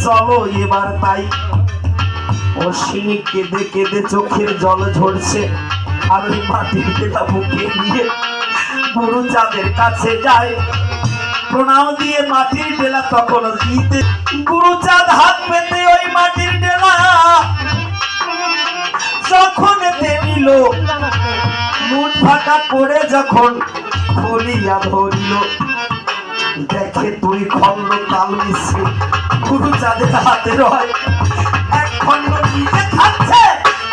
চলো এবার তাই। অশ্বিনী কেঁদে কেঁদে চোখের জল ঝরছে, আর ওই মাটির ঢেলা বুকে নিয়ে গুরুচাঁদের কাছে যায়। প্রণাম দিয়ে মাটির ঢেলা তখন দিতে গুরুচাঁদ হাত পেতে ওই মাটির ঢেলা যখন নিল, মুঠ ফাঁকা করে যখন খুলিয়া ধরিল, দেখে তুই খন্ড কাল মিশ্রি গুরুচাঁদের হাতে রয়। এক খন্ড নিজে খাচ্ছে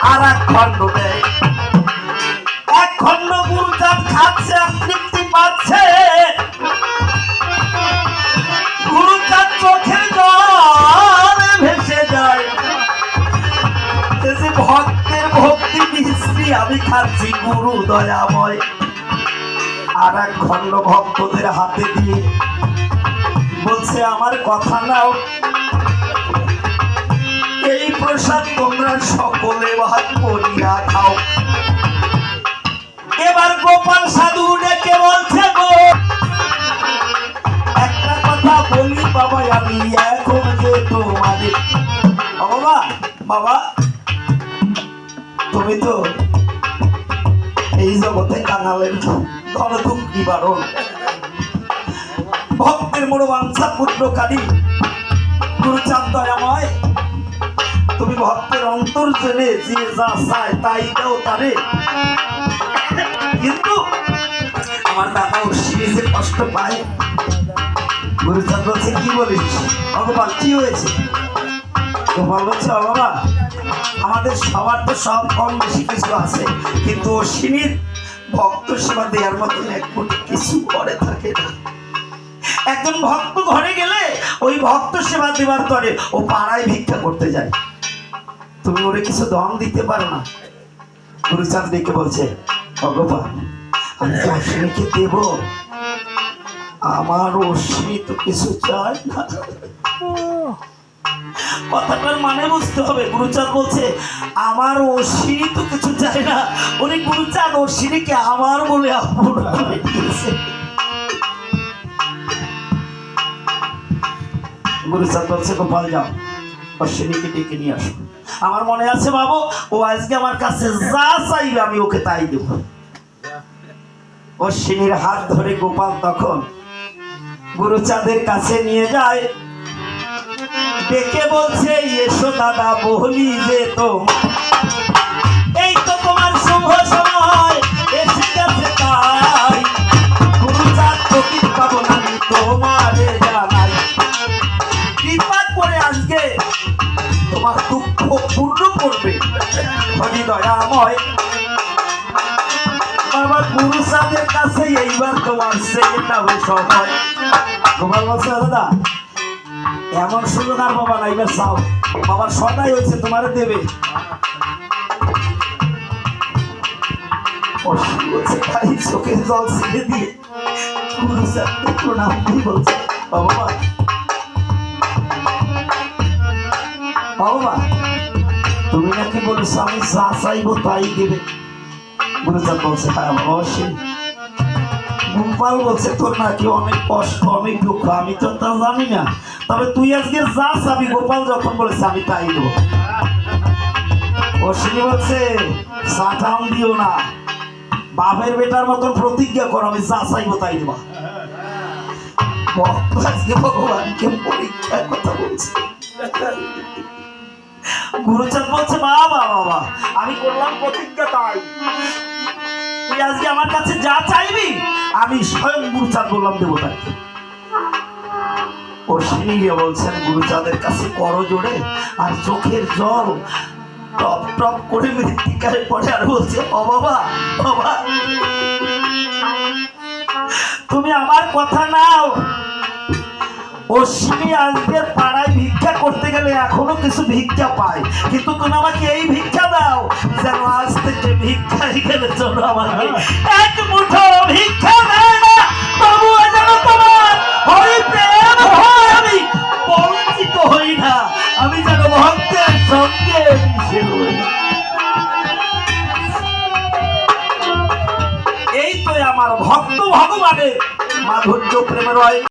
আর এক খন্ড দেয়। এক খন্ড গুরুচাঁদ খাচ্ছে আর তৃপ্তি পাচ্ছে। গুরুচাঁদ চোখের জল ভেসে যায়। ভক্তের ভক্তি মিশ্রি আমি খাচ্ছি গুরু দয়াময়। আর এক খন্ড ভক্তদের হাতে দিয়ে বলছে আমার কথা নাও, এই প্রসাদ তোমরা সকলে ভাগ করিয়া খাও। এবার গোপাল সাধু ডেকে বলছে গো, একটা কথা বলি বাবা, আমি এখন যে তোমাদের বাবা বাবা, তুমি তো এই জগতে কাঙালের ধনদুঃখ নিবারণ, ভক্তের মনোবাঞ্ছা পূর্ণকারী গুরুচাঁদ দয়াময়। তুমি ভক্তের অন্তর জেনে যে যা চায় তাই দাও তারে। কিন্তু আমার দাদা অশ্বিনী যে কষ্ট পায়। গুরুচাঁদ বলছে কি বলিস ভগবান, কি হয়েছে? গোপাল বলছে বাবা, আমাদের সবার তো সব কম বেশি কিছু আছে, কিন্তু অশ্বিনীর ভক্ত সেবা দেওয়ার মতন এক কোটি কিছু করে থাকে না। একজন ভক্ত ঘরে গেলে ওই ভক্ত সেবা দেবার পরে ও পাড়ায় ভিক্ষা করতে যায়, তুমি ওরে কিছু দান দিতে পারো না। গুরুচাঁদ ডেকে বলছে ভগবান, আমি তো অশ্বিনীকে দেব, আমার অশ্বিনী তো কিছু চায় না। কথাটার মানে বুঝতে হবে। গুরুচাঁদ বলছে আমার অশ্বিনী তো কিছু চায় না, উনি গুরুচাঁদ অশ্বিনীকে আমার বলে আপন করে দিয়েছে। গুরুচাঁদ বলছে গোপাল যাও, অশ্বিনীকে ডেকে নিয়ে আসো। আমার মনে আছে বাবু, ও আজকে আমার কাছে যা চাইবে আমি ওকে তাই দেব। অশ্বিনীর হাত ধরে গোপাল তখন গুরুচাঁদের কাছে নিয়ে যায়। ডেকে বলছে এসো দাদা, বলি যে তো এই তো তোমার শুভ সময় এসে গেছে, তাই গুরুচাঁদ প্রকৃত পাবন আমি তোমারে জানাই। কৃপা করে আজকে তোমার দুঃখ পূর্ণ করবে হরি দয়াময়। বাবা গুরুচাঁদের কাছে এইবার তোমার সেকেন্ড হবে সময়। গোপাল বলছে দাদা এমন সুযোগ আর বাবা না, এবার চাও, বাবার সদাই হয়েছে তোমারে দেবে। চোখের জল ছেড়ে দিয়ে গুরুচাঁদকে প্রণাম দিয়ে বলছে বাবা বাবা, তুমি নাকি বলেছো আমি যা চাইবো তাই দেবে। গুরুচাঁদ বলছে হ্যাঁ বাবা অবশ্যই। গোপাল বলছে তোর নাকি অনেক কষ্ট অনেক দুঃখ, আমি তো তা জানি না, তবে তুই আজকে যা চাবি গোপাল যখন বলেছে আমি তাই দেবো। অশ্বিনী বলছে সাটাম দিও না, বাপের বেটার মতন প্রতিজ্ঞা করো আমি যা চাইবো তাই দেবো। আজকে ভগবানকে পরীক্ষার কথা বলছে। গুরুচাঁদ বলছে বাবা বাবা, আমি করলাম প্রতিজ্ঞা, তাই তুই আজকে আমার কাছে যা চাইবি আমি স্বয়ং গুরুচাঁদ বললাম দেবো তাই। অশ্বিনী বলছেন গুরুচাঁদের কাছে করো জোড়ে, আর চোখের জল টপ টপ করে মৃত্তিকারে পড়ে, আর বলছে ও বাবা বাবা তুমি আমার কথা নাও। অশ্বিনী আজকে পাড়ায় ভিক্ষা করতে গেলে এখনো কিছু ভিক্ষা পায়, কিন্তু তুমি আমাকে এই ভিক্ষা দাও যেন আজ থেকে ভিক্ষায় গেলে চলো আমাকে এক মুঠো ভিক্ষা দেয় না, তবুও যেন তোমার হরি প্রেম হয় আমি বঞ্চিত হই না, আমি যেন ভক্তের সঙ্গে মিশে হই। এই তো আমার ভক্ত ভগবানের মাধুর্য প্রেমের হয়।